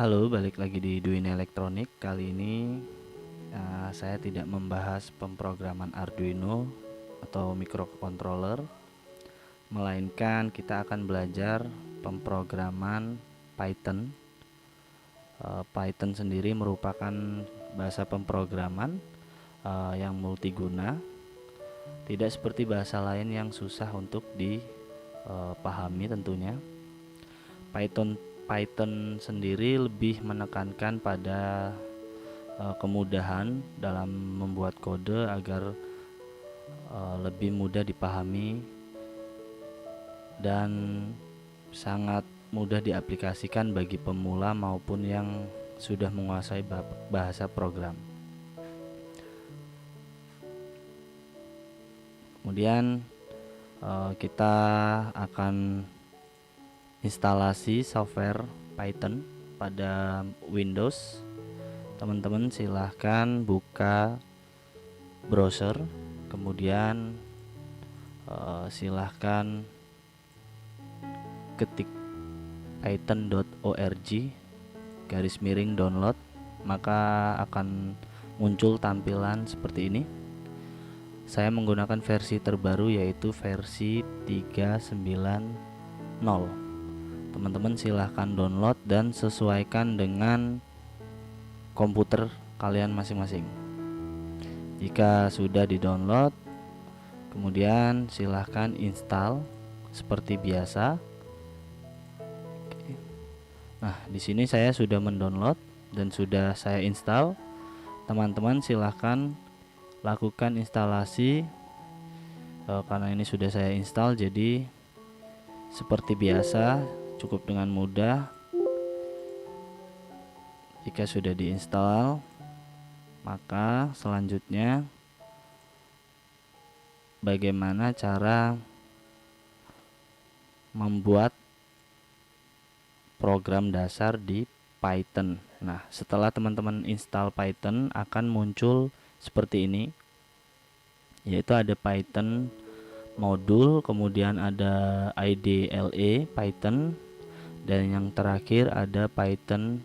Halo, balik lagi di Duin Elektronik. Kali ini saya tidak membahas pemrograman Arduino atau microcontroller, melainkan kita akan belajar pemrograman Python. Python sendiri merupakan bahasa pemrograman yang multiguna, tidak seperti bahasa lain yang susah untuk dipahami tentunya. Python sendiri lebih menekankan pada kemudahan dalam membuat kode agar lebih mudah dipahami dan sangat mudah diaplikasikan bagi pemula maupun yang sudah menguasai bahasa program. Kemudian kita akan instalasi software Python pada Windows. Teman-teman silahkan buka browser, kemudian silahkan ketik python.org/download, maka akan muncul tampilan seperti ini. Saya menggunakan versi terbaru yaitu versi 3.9.0. Teman-teman silahkan download dan sesuaikan dengan komputer kalian masing-masing. Jika sudah di-download, kemudian silahkan install seperti biasa. Nah, di sini saya sudah mendownload dan sudah saya install. Teman-teman silahkan lakukan instalasi. Karena ini sudah saya install, jadi seperti biasa, cukup dengan mudah. Jika sudah diinstal, maka selanjutnya bagaimana cara membuat program dasar di Python. Nah, setelah teman-teman install Python akan muncul seperti ini, yaitu ada Python modul, kemudian ada IDLE Python, dan yang terakhir ada Python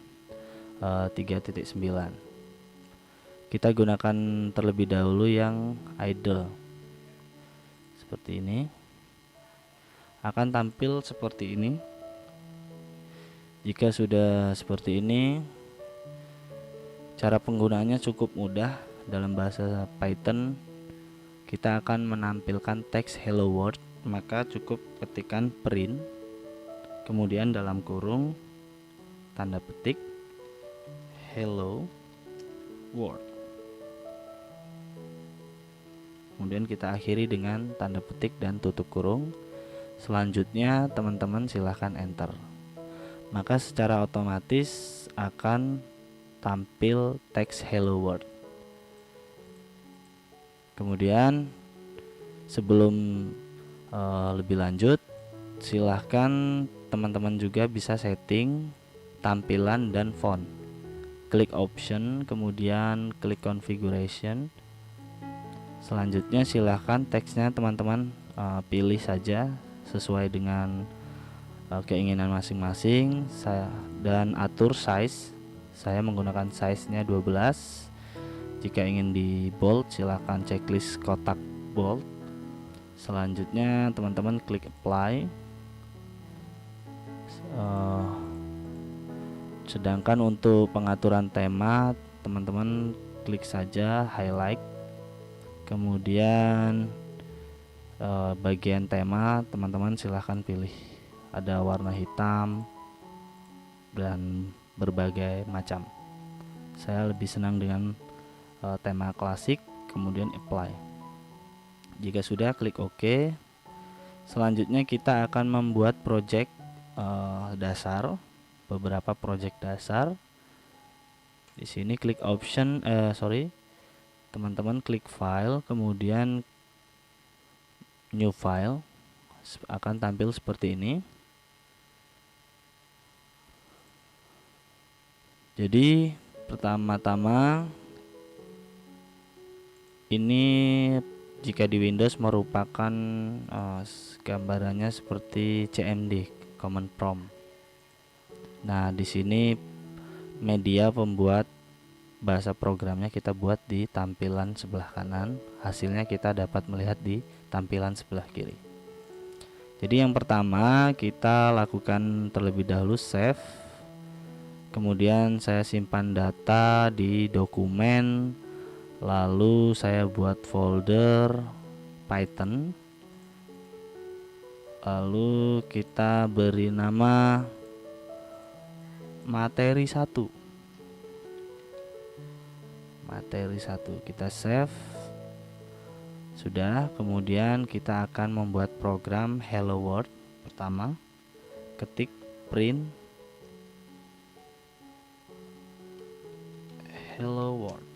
3.9. Kita gunakan terlebih dahulu yang idle. Seperti ini. Akan tampil seperti ini. Jika sudah seperti ini, cara penggunaannya cukup mudah. Dalam bahasa Python, kita akan menampilkan teks hello world, maka cukup ketikkan print, kemudian dalam kurung tanda petik hello world, kemudian kita akhiri dengan tanda petik dan tutup kurung. Selanjutnya teman-teman silahkan enter, maka secara otomatis akan tampil teks hello world. Kemudian sebelum lebih lanjut, silahkan teman-teman juga bisa setting tampilan dan font. Klik option, kemudian klik configuration. Selanjutnya silahkan teksnya teman-teman pilih saja sesuai dengan keinginan masing-masing. Dan atur size. Saya menggunakan size-nya 12. Jika ingin di bold, silahkan checklist kotak bold. Selanjutnya teman-teman klik apply. Sedangkan untuk pengaturan tema, teman-teman klik saja highlight. Kemudian bagian tema teman-teman silahkan pilih. Ada warna hitam dan berbagai macam. Saya lebih senang dengan tema klasik, kemudian apply. Jika sudah, klik OK. Selanjutnya kita akan membuat project dasar, beberapa project dasar. Di sini klik option, teman-teman klik file, kemudian new file, akan tampil seperti ini. Jadi pertama-tama ini jika di Windows merupakan gambarannya seperti CMD, command prompt. Nah, di sini media pembuat bahasa programnya kita buat di tampilan sebelah kanan, hasilnya kita dapat melihat di tampilan sebelah kiri. Jadi yang pertama kita lakukan terlebih dahulu save, kemudian saya simpan data di dokumen, lalu saya buat folder Python, lalu kita beri nama materi 1. Kita save. Sudah, kemudian kita akan membuat program Hello World. Pertama, ketik print Hello World,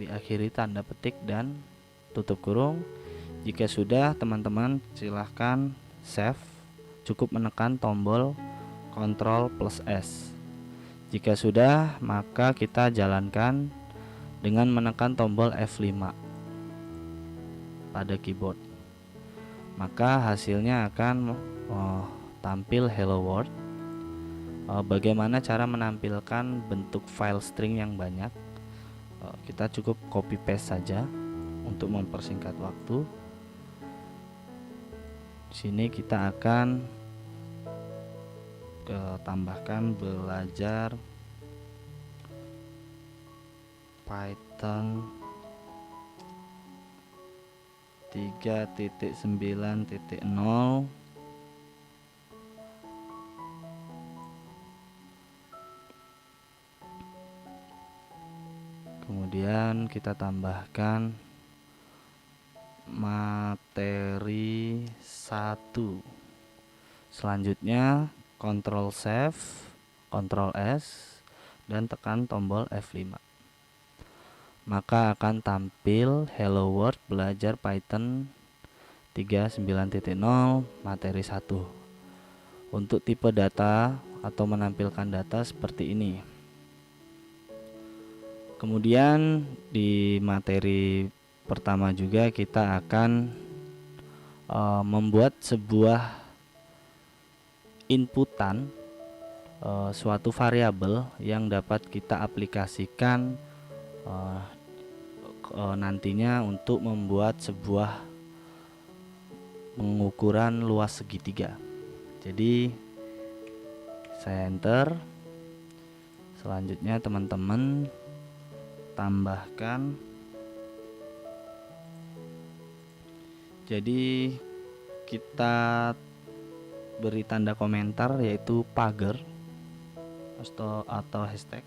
diakhiri tanda petik dan tutup kurung. Jika sudah, teman-teman silahkan save. Cukup menekan tombol Ctrl+S. Jika sudah, maka kita jalankan dengan menekan tombol F5 pada keyboard. Maka hasilnya akan tampil Hello World. Bagaimana cara menampilkan bentuk file string yang banyak? Kita cukup copy paste saja untuk mempersingkat waktu. Di sini kita akan tambahkan belajar Python 3.9.0. Kemudian kita tambahkan materi 1. Selanjutnya Ctrl Save, Ctrl S, dan tekan tombol F5. Maka akan tampil Hello World belajar Python 3.9.0 materi 1. Untuk tipe data atau menampilkan data seperti ini. Kemudian di materi pertama juga kita akan membuat sebuah inputan suatu variabel yang dapat kita aplikasikan nantinya untuk membuat sebuah pengukuran luas segitiga. Jadi saya enter. Selanjutnya teman-teman tambahkan, jadi kita beri tanda komentar yaitu pagar atau hashtag,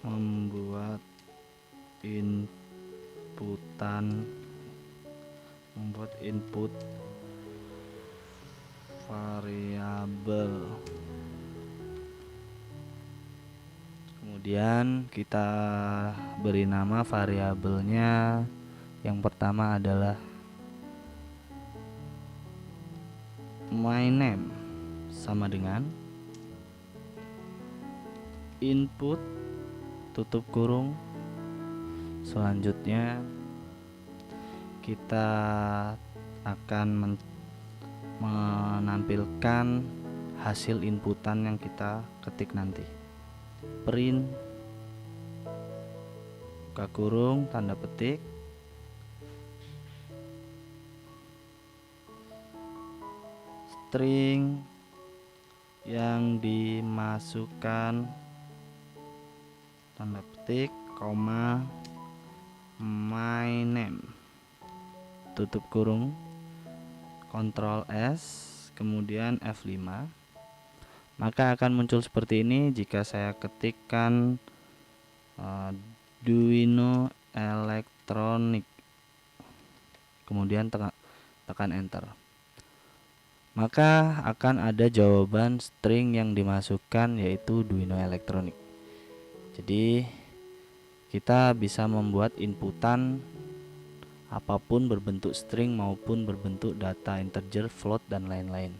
membuat input variabel. Kemudian kita beri nama variabelnya. Yang pertama adalah my name, sama dengan input tutup kurung. Selanjutnya kita akan menampilkan hasil inputan yang kita ketik nanti. Print buka kurung tanda petik string yang dimasukkan tanda petik koma my name tutup kurung Ctrl S kemudian F5. Maka akan muncul seperti ini jika saya ketikkan Arduino Electronic, kemudian tekan enter. Maka akan ada jawaban string yang dimasukkan yaitu Arduino Electronic. Jadi kita bisa membuat inputan apapun berbentuk string maupun berbentuk data integer, float, dan lain-lain.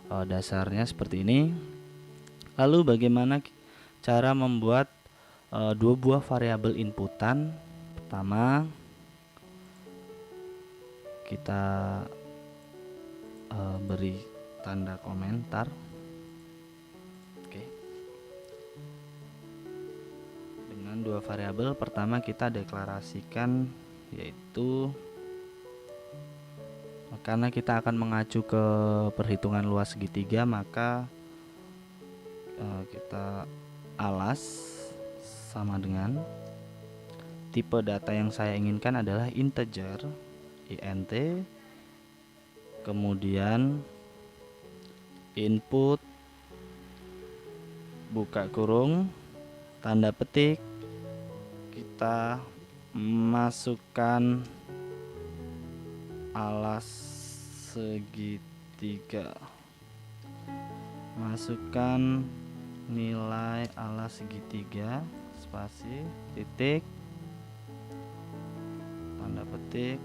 Dasarnya seperti ini. Lalu bagaimana cara membuat dua buah variabel inputan? Pertama, kita beri tanda komentar. Oke. Dengan dua variabel, pertama kita deklarasikan, yaitu karena kita akan mengacu ke perhitungan luas segitiga, maka kita alas sama dengan tipe data yang saya inginkan adalah integer, int, kemudian input buka kurung tanda petik, kita masukkan alas segitiga, masukkan nilai alas segitiga, spasi, titik, tanda petik,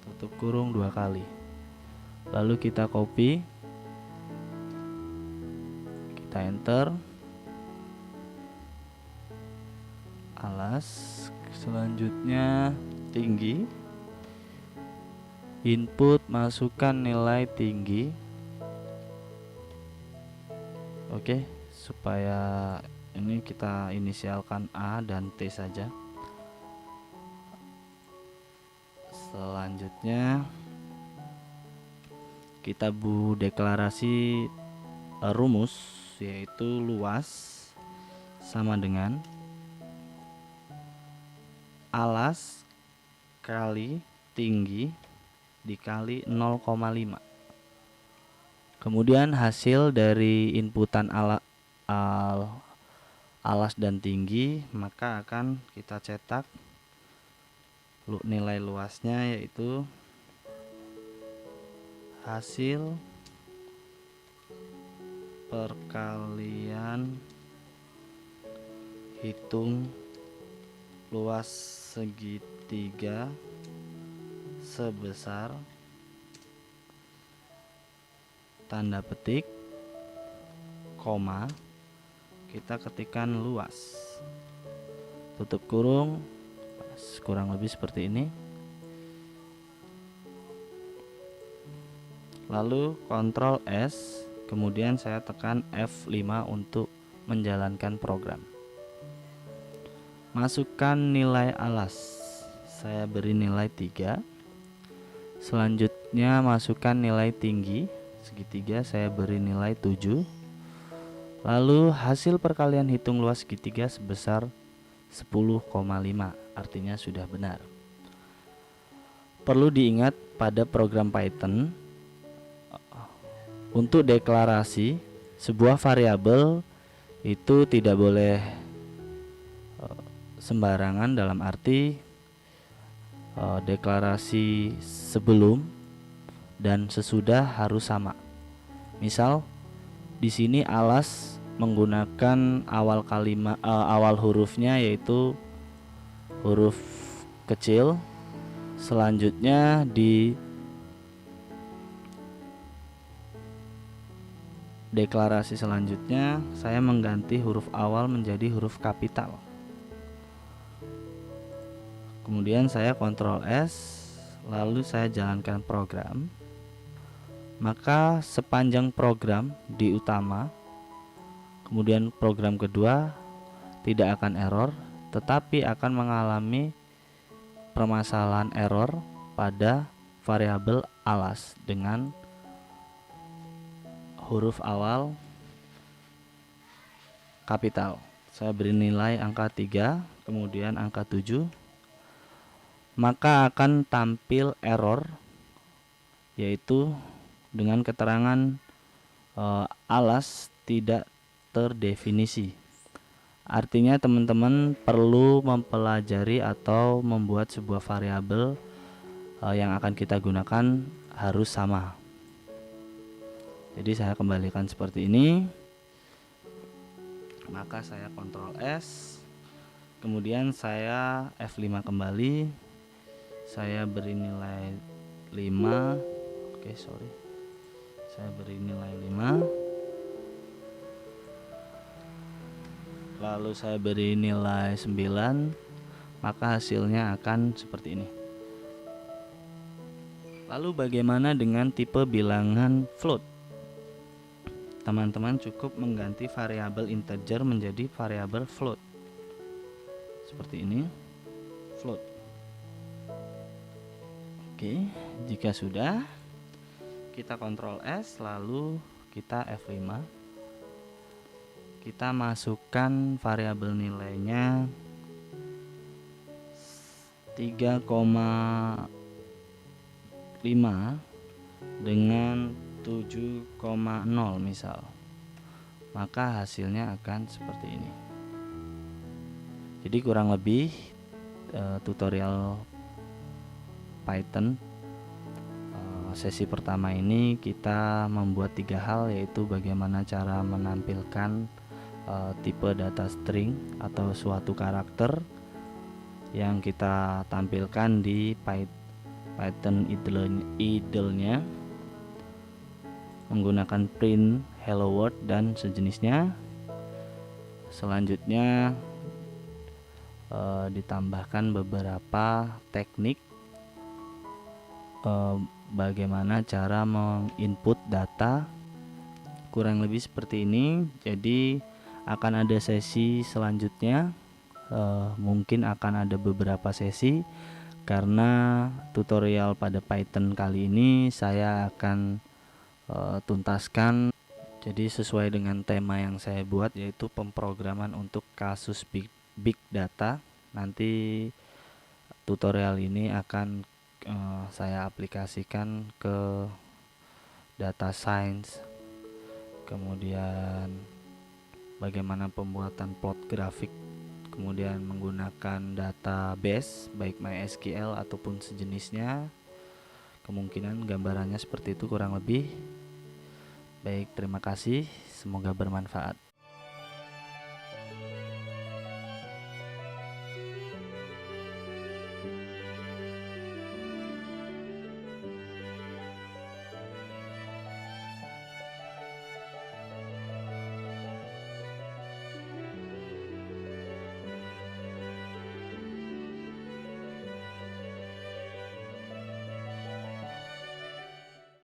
tutup kurung 2 kali. Lalu kita copy, kita enter, alas, selanjutnya tinggi, input masukkan nilai tinggi. Oke, supaya ini kita inisialkan A dan T saja. Selanjutnya kita deklarasi rumus, yaitu luas sama dengan alas kali tinggi dikali 0,5. Kemudian hasil dari inputan alas dan tinggi, maka akan kita cetak nilai luasnya, yaitu hasil perkalian hitung luas segitiga sebesar tanda petik, koma, kita ketikkan luas, tutup kurung, kurang lebih seperti ini. Lalu Ctrl S, kemudian saya tekan F5 untuk menjalankan program. Masukkan nilai alas, saya beri nilai 3. Selanjutnya masukkan nilai tinggi segitiga, saya beri nilai 7. Lalu hasil perkalian hitung luas segitiga sebesar 10,5, artinya sudah benar. Perlu diingat pada program Python, untuk deklarasi sebuah variabel itu tidak boleh sembarangan, dalam arti deklarasi sebelum dan sesudah harus sama. Misal di sini alas menggunakan awal hurufnya yaitu huruf kecil. Selanjutnya di deklarasi selanjutnya saya mengganti huruf awal menjadi huruf kapital. Kemudian saya Ctrl S, lalu saya jalankan program. Maka sepanjang program di utama, kemudian program kedua tidak akan error, tetapi akan mengalami permasalahan error pada variabel alas dengan huruf awal kapital. Saya beri nilai angka 3, kemudian angka 7, maka akan tampil error, yaitu dengan keterangan alas tidak terdefinisi. Artinya teman-teman perlu mempelajari atau membuat sebuah variabel yang akan kita gunakan harus sama. Jadi saya kembalikan seperti ini. Maka saya Ctrl S, kemudian saya F5 kembali, saya beri nilai 5. Saya beri nilai 5, lalu saya beri nilai 9, maka hasilnya akan seperti ini. Lalu bagaimana dengan tipe bilangan float? Teman-teman cukup mengganti variabel integer menjadi variabel float. Seperti ini, float. Oke, jika sudah, kita Ctrl S lalu kita F5. Kita masukkan variabel nilainya 3,5 dengan 7,0 misal, maka hasilnya akan seperti ini. Jadi kurang lebih tutorial Python sesi pertama ini kita membuat 3 hal, yaitu bagaimana cara menampilkan tipe data string atau suatu karakter yang kita tampilkan di Python idle-nya menggunakan print hello world dan sejenisnya. Selanjutnya ditambahkan beberapa teknik bagaimana cara menginput data, kurang lebih seperti ini. Jadi akan ada sesi selanjutnya, mungkin akan ada beberapa sesi, karena tutorial pada Python kali ini saya akan tuntaskan. Jadi sesuai dengan tema yang saya buat, yaitu pemrograman untuk kasus big data. Nanti tutorial ini akan saya aplikasikan ke data science, kemudian bagaimana pembuatan plot grafik, kemudian menggunakan database baik MySQL ataupun sejenisnya. Kemungkinan gambarannya seperti itu kurang lebih. Baik, terima kasih, semoga bermanfaat.